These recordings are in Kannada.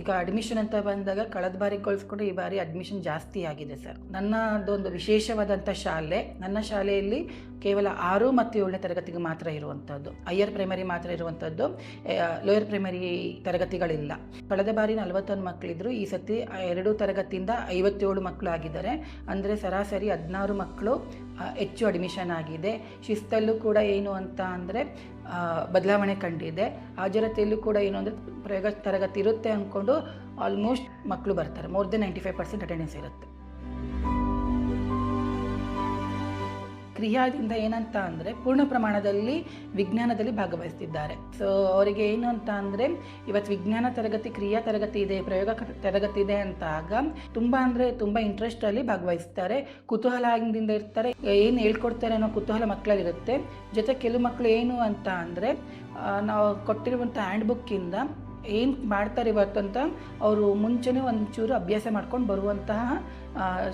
ಈಗ ಅಡ್ಮಿಷನ್ ಅಂತ ಬಂದಾಗ ಕಳೆದ ಬಾರಿ ಹೋಲಿಸ್ಕೊಂಡು ಈ ಬಾರಿ ಅಡ್ಮಿಷನ್ ಜಾಸ್ತಿ ಆಗಿದೆ ಸರ್. ನನ್ನದೊಂದು ವಿಶೇಷವಾದಂಥ ಶಾಲೆ, ನನ್ನ ಶಾಲೆಯಲ್ಲಿ ಕೇವಲ 6 ಮತ್ತು 7ನೇ ತರಗತಿಗೆ ಮಾತ್ರ ಇರುವಂಥದ್ದು, ಹೈಯರ್ ಪ್ರೈಮರಿ ಮಾತ್ರ ಇರುವಂಥದ್ದು, ಲೋಯರ್ ಪ್ರೈಮರಿ ತರಗತಿಗಳಿಲ್ಲ. ಕಳೆದ ಬಾರಿ 41 ಮಕ್ಕಳಿದ್ರು, ಈ ಸತಿ 2 ತರಗತಿಯಿಂದ 57 ಮಕ್ಕಳು ಆಗಿದ್ದಾರೆ. ಅಂದರೆ ಸರಾಸರಿ 16 ಮಕ್ಕಳು ಹೆಚ್ಚು ಅಡ್ಮಿಷನ್ ಆಗಿದೆ. ಶಿಸ್ತಲ್ಲೂ ಕೂಡ ಏನು ಅಂತ ಅಂದರೆ ಬದಲಾವಣೆ ಕಂಡಿದೆ. ಹಾಜರಾತಿಯಲ್ಲೂ ಕೂಡ ಏನು ಅಂದರೆ ಪ್ರಯೋಗ ತರಗತಿ ಇರುತ್ತೆ ಅಂದ್ಕೊಂಡು ಆಲ್ಮೋಸ್ಟ್ ಮಕ್ಕಳು ಬರ್ತಾರೆ. ಮೋರ್ ದೆನ್ 95% ಅಟೆಂಡೆನ್ಸ್ ಇರುತ್ತೆ. ಕ್ರಿಯಾದಿಂದ ಏನಂತ ಅಂದರೆ ಪೂರ್ಣ ಪ್ರಮಾಣದಲ್ಲಿ ವಿಜ್ಞಾನದಲ್ಲಿ ಭಾಗವಹಿಸ್ತಿದ್ದಾರೆ. ಸೊ ಅವರಿಗೆ ಏನು ಅಂತ ಅಂದರೆ ಇವತ್ತು ವಿಜ್ಞಾನ ತರಗತಿ, ಕ್ರಿಯಾ ತರಗತಿ ಇದೆ, ಪ್ರಯೋಗ ತರಗತಿ ಇದೆ ಅಂತಾಗ ತುಂಬ ಇಂಟ್ರೆಸ್ಟಲ್ಲಿ ಭಾಗವಹಿಸ್ತಾರೆ, ಕುತೂಹಲದಿಂದ ಇರ್ತಾರೆ. ಏನು ಹೇಳ್ಕೊಡ್ತಾರೆ ಅನ್ನೋ ಕುತೂಹಲ ಮಕ್ಕಳಲ್ಲಿರುತ್ತೆ. ಜೊತೆ ಕೆಲವು ಮಕ್ಕಳು ಏನು ಅಂತ ಅಂದರೆ ನಾವು ಕೊಟ್ಟಿರುವಂಥ ಹ್ಯಾಂಡ್ ಬುಕ್ಕಿಂದ ಏನು ಮಾಡ್ತಾರೆ ಇವತ್ತು ಅಂತ ಅವರು ಮುಂಚೆನೇ ಒಂಚೂರು ಅಭ್ಯಾಸ ಮಾಡ್ಕೊಂಡು ಬರುವಂತಹ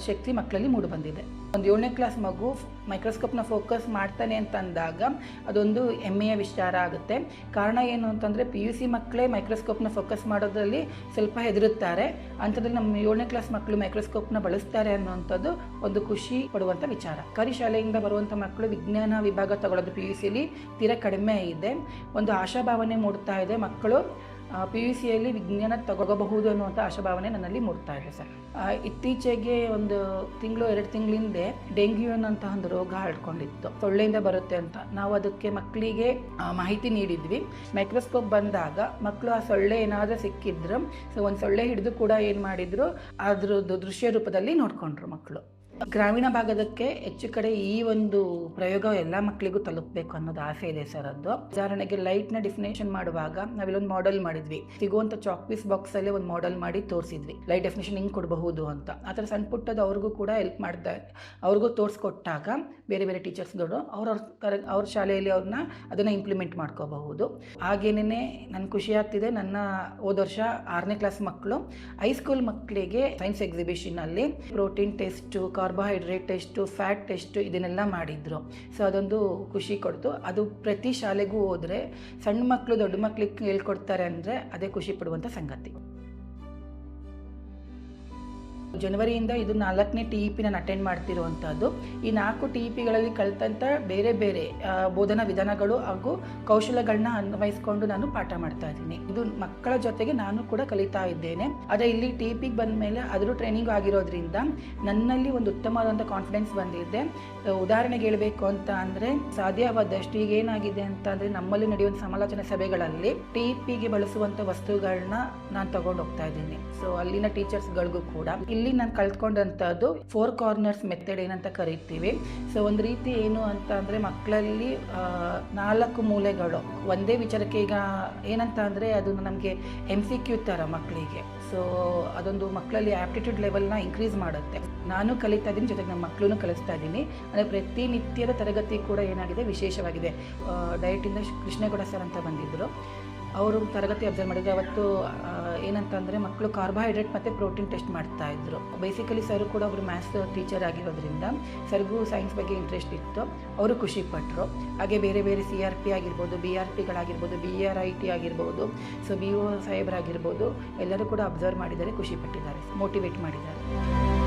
ಶಕ್ತಿ ಮಕ್ಕಳಲ್ಲಿ ಮೂಡಿಬಂದಿದೆ. ಒಂದು 7ನೇ ಕ್ಲಾಸ್ ಮಗು ಮೈಕ್ರೋಸ್ಕೋಪ್ನ ಫೋಕಸ್ ಮಾಡ್ತಾನೆ ಅಂತ ಅಂದಾಗ ಅದೊಂದು ಹೆಮ್ಮೆಯ ವಿಚಾರ ಆಗುತ್ತೆ. ಕಾರಣ ಏನು ಅಂತಂದರೆ PUC ಮಕ್ಕಳೇ ಮೈಕ್ರೋಸ್ಕೋಪ್ನ ಫೋಕಸ್ ಮಾಡೋದ್ರಲ್ಲಿ ಸ್ವಲ್ಪ ಹೆದರುತ್ತಾರೆ. ಅಂಥದ್ರಲ್ಲಿ ನಮ್ಮ 7ನೇ ಕ್ಲಾಸ್ ಮಕ್ಕಳು ಮೈಕ್ರೋಸ್ಕೋಪ್ನ ಬಳಸ್ತಾರೆ ಅನ್ನೋವಂಥದ್ದು ಒಂದು ಖುಷಿ ಪಡುವಂಥ ವಿಚಾರ. ಸರ್ಕಾರಿ ಶಾಲೆಯಿಂದ ಬರುವಂಥ ಮಕ್ಕಳು ವಿಜ್ಞಾನ ವಿಭಾಗ ತಗೊಳ್ಳೋದು PUCಯಲ್ಲಿ ತೀರಾ ಕಡಿಮೆ ಇದೆ. ಒಂದು ಆಶಾಭಾವನೆ ಮೂಡ್ತಾ ಇದೆ. ಮಕ್ಕಳು PUCಯಲ್ಲಿ ವಿಜ್ಞಾನ ತಗೋಬಹುದು ಅನ್ನುವಂಥ ಆಶಾಭಾವನೆ ನನ್ನಲ್ಲಿ ಮೂಡ್ತಾ ಇದೆ ಸರ್. ಇತ್ತೀಚೆಗೆ ಒಂದು 2 ತಿಂಗಳಿಂದೆ ಡೆಂಗ್ಯೂ ಅನ್ನೋಂತಹ ಒಂದು ರೋಗ ಹರಡ್ಕೊಂಡಿತ್ತು, ಸೊಳ್ಳೆಯಿಂದ ಬರುತ್ತೆ ಅಂತ. ನಾವು ಅದಕ್ಕೆ ಮಕ್ಕಳಿಗೆ ಮಾಹಿತಿ ನೀಡಿದ್ವಿ. ಮೈಕ್ರೋಸ್ಕೋಪ್ ಬಂದಾಗ ಮಕ್ಕಳು ಆ ಸೊಳ್ಳೆ ಏನಾದರೂ ಸಿಕ್ಕಿದ್ರು, ಸೊ ಒಂದು ಸೊಳ್ಳೆ ಹಿಡಿದು ಕೂಡ ಏನು ಮಾಡಿದ್ರು, ಅದ್ರದ್ದು ದೃಶ್ಯ ರೂಪದಲ್ಲಿ ನೋಡ್ಕೊಂಡ್ರು ಮಕ್ಕಳು. ಗ್ರಾಮೀಣ ಭಾಗದಕ್ಕೆ ಹೆಚ್ಚು ಕಡೆ ಈ ಒಂದು ಪ್ರಯೋಗ ಎಲ್ಲ ಮಕ್ಕಳಿಗೂ ತಲುಪಬೇಕು ಅನ್ನೋದು ಆಸೆ ಇದೆ ಸರ್. ಅದು ಉದಾಹರಣೆಗೆ ಲೈಟ್ನ ಡೆಫಿನೇಷನ್ ಮಾಡುವಾಗ ನಾವಿಲ್ಲೊಂದು ಮಾಡೆಲ್ ಮಾಡಿದ್ವಿ. ಸಿಗುವಂಥ ಚಾಕ್ ಪೀಸ್ ಬಾಕ್ಸಲ್ಲೇ ಒಂದು ಮಾಡೆಲ್ ಮಾಡಿ ತೋರಿಸಿದ್ವಿ, ಲೈಟ್ ಡೆಫಿನೇಷನ್ ಹಿಂಗೆ ಕೊಡಬಹುದು ಅಂತ. ಆ ಥರ ಸಣ್ಣ ಪುಟ್ಟದ್ದು ಅವ್ರಿಗೂ ಕೂಡ ಹೆಲ್ಪ್ ಮಾಡ್ತಾರೆ. ಅವ್ರಿಗೂ ತೋರಿಸ್ಕೊಟ್ಟಾಗ ಬೇರೆ ಬೇರೆ ಟೀಚರ್ಸ್ಗಳು ಅವ್ರ ಶಾಲೆಯಲ್ಲಿ ಅವ್ರನ್ನ ಅದನ್ನು ಇಂಪ್ಲಿಮೆಂಟ್ ಮಾಡ್ಕೋಬಹುದು. ಹಾಗೇನೇ ನನಗೆ ಖುಷಿ ಆಗ್ತಿದೆ, ನನ್ನ ಹೋದ ವರ್ಷ 6ನೇ ಕ್ಲಾಸ್ ಮಕ್ಕಳು ಹೈಸ್ಕೂಲ್ ಮಕ್ಕಳಿಗೆ ಸೈನ್ಸ್ ಎಕ್ಸಿಬಿಷನಲ್ಲಿ protein test, carbohydrate test, fat test ಇದನ್ನೆಲ್ಲ ಮಾಡಿದರು. ಸೊ ಅದೊಂದು ಖುಷಿ ಕೊಡ್ತು. ಅದು ಪ್ರತಿ ಶಾಲೆಗೂ ಹೋದರೆ ಸಣ್ಣ ಮಕ್ಕಳು ದೊಡ್ಡ ಮಕ್ಕಳಿಗೆ ಹೇಳ್ಕೊಡ್ತಾರೆ ಅಂದರೆ ಅದೇ ಖುಷಿ ಪಡುವಂಥ ಸಂಗತಿ. ಜನವರಿಯಿಂದ ಇದು 4ನೇ TEP ನಾನು ಅಟೆಂಡ್ ಮಾಡ್ತಿರುವಂಥದ್ದು. ಈ 4 TEPಗಳಲ್ಲಿ ಕಲಿತಂಥ ಬೇರೆ ಬೇರೆ ಬೋಧನಾ ವಿಧಾನಗಳು ಹಾಗೂ ಕೌಶಲಗಳನ್ನ ಅನ್ವಯಿಸ್ಕೊಂಡು ನಾನು ಪಾಠ ಮಾಡ್ತಾ ಇದ್ದೀನಿ. ಇದು ಮಕ್ಕಳ ಜೊತೆಗೆ ನಾನು ಕೂಡ ಕಲಿತಾ ಇದ್ದೇನೆ. ಆದರೆ ಇಲ್ಲಿ TEPಗೆ ಬಂದ ಮೇಲೆ ಅದ್ರ ಟ್ರೈನಿಂಗ್ ಆಗಿರೋದ್ರಿಂದ ನನ್ನಲ್ಲಿ ಒಂದು ಉತ್ತಮವಾದಂಥ ಕಾನ್ಫಿಡೆನ್ಸ್ ಬಂದಿದೆ. ಉದಾಹರಣೆಗೆ ಹೇಳಬೇಕು ಅಂತ ಅಂದರೆ ಸಾಧ್ಯವಾದಷ್ಟು ಈಗ ಏನಾಗಿದೆ ಅಂತ ಅಂದರೆ ನಮ್ಮಲ್ಲಿ ನಡೆಯುವಂಥ ಸಮಾಲೋಚನಾ ಸಭೆಗಳಲ್ಲಿ TEPಗೆ ಬಳಸುವಂಥ ವಸ್ತುಗಳನ್ನ ನಾನು ತಗೊಂಡು ಹೋಗ್ತಾ ಇದ್ದೀನಿ. ಸೊ ಅಲ್ಲಿನ ಟೀಚರ್ಸ್ಗಳಿಗೂ ಕೂಡ ಇಲ್ಲಿ ನಾನು ಕಲ್ತ್ಕೊಂಡಂಥದ್ದು 4 ಕಾರ್ನರ್ಸ್ ಮೆಥಡ್ ಏನಂತ ಕರಿತೀವಿ. ಸೊ ಒಂದು ರೀತಿ ಏನು ಅಂತ ಅಂದರೆ ಮಕ್ಕಳಲ್ಲಿ 4 ಮೂಲೆಗಳು ಒಂದೇ ವಿಚಾರಕ್ಕೆ, ಈಗ ಏನಂತ ಅಂದರೆ ಅದು ನಮಗೆ MCQ ಥರ ಮಕ್ಕಳಿಗೆ. ಸೊ ಅದೊಂದು ಮಕ್ಕಳಲ್ಲಿ ಆ್ಯಪ್ಟಿಟ್ಯೂಡ್ ಲೆವೆಲ್ನ ಇನ್ಕ್ರೀಸ್ ಮಾಡುತ್ತೆ. ನಾನು ಕಲಿತಾ ಇದ್ದೀನಿ, ಜೊತೆಗೆ ನಮ್ಮ ಮಕ್ಕಳನ್ನು ಕಲಿಸ್ತಾ ಇದ್ದೀನಿ. ಅಂದರೆ ಪ್ರತಿನಿತ್ಯದ ತರಗತಿ ಕೂಡ ಏನಾಗಿದೆ ವಿಶೇಷವಾಗಿದೆ. ಡಯಟಿಂದ ಕೃಷ್ಣೇಗೌಡ ಸರ್ ಅಂತ ಬಂದಿದ್ದರು, ಅವರು ತರಗತಿ ಅಬ್ಸರ್ವ್ ಮಾಡಿದ್ರು. ಅವತ್ತು ಏನಂತ ಅಂದರೆ ಮಕ್ಕಳು ಕಾರ್ಬೋಹೈಡ್ರೇಟ್ ಮತ್ತು ಪ್ರೋಟೀನ್ ಟೆಸ್ಟ್ ಮಾಡ್ತಾಯಿದ್ರು. ಬೇಸಿಕಲಿ ಸರ್ ಕೂಡ ಒಬ್ಬರು ಮ್ಯಾಥ್ಸ್ ಟೀಚರ್ ಆಗಿರೋದ್ರಿಂದ ಸರ್ಗೂ ಸೈನ್ಸ್ ಬಗ್ಗೆ ಇಂಟ್ರೆಸ್ಟ್ ಇತ್ತು, ಅವರು ಖುಷಿಪಟ್ಟರು. ಹಾಗೆ ಬೇರೆ ಬೇರೆ CRP ಆಗಿರ್ಬೋದು, BRPಗಳಾಗಿರ್ಬೋದು, BRIT ಆಗಿರ್ಬೋದು, ಸೊ BO ಸಾಹೇಬ್ರಾಗಿರ್ಬೋದು, ಎಲ್ಲರೂ ಕೂಡ ಅಬ್ಸರ್ವ್ ಮಾಡಿದ್ದಾರೆ, ಖುಷಿಪಟ್ಟಿದ್ದಾರೆ, ಮೋಟಿವೇಟ್ ಮಾಡಿದ್ದಾರೆ.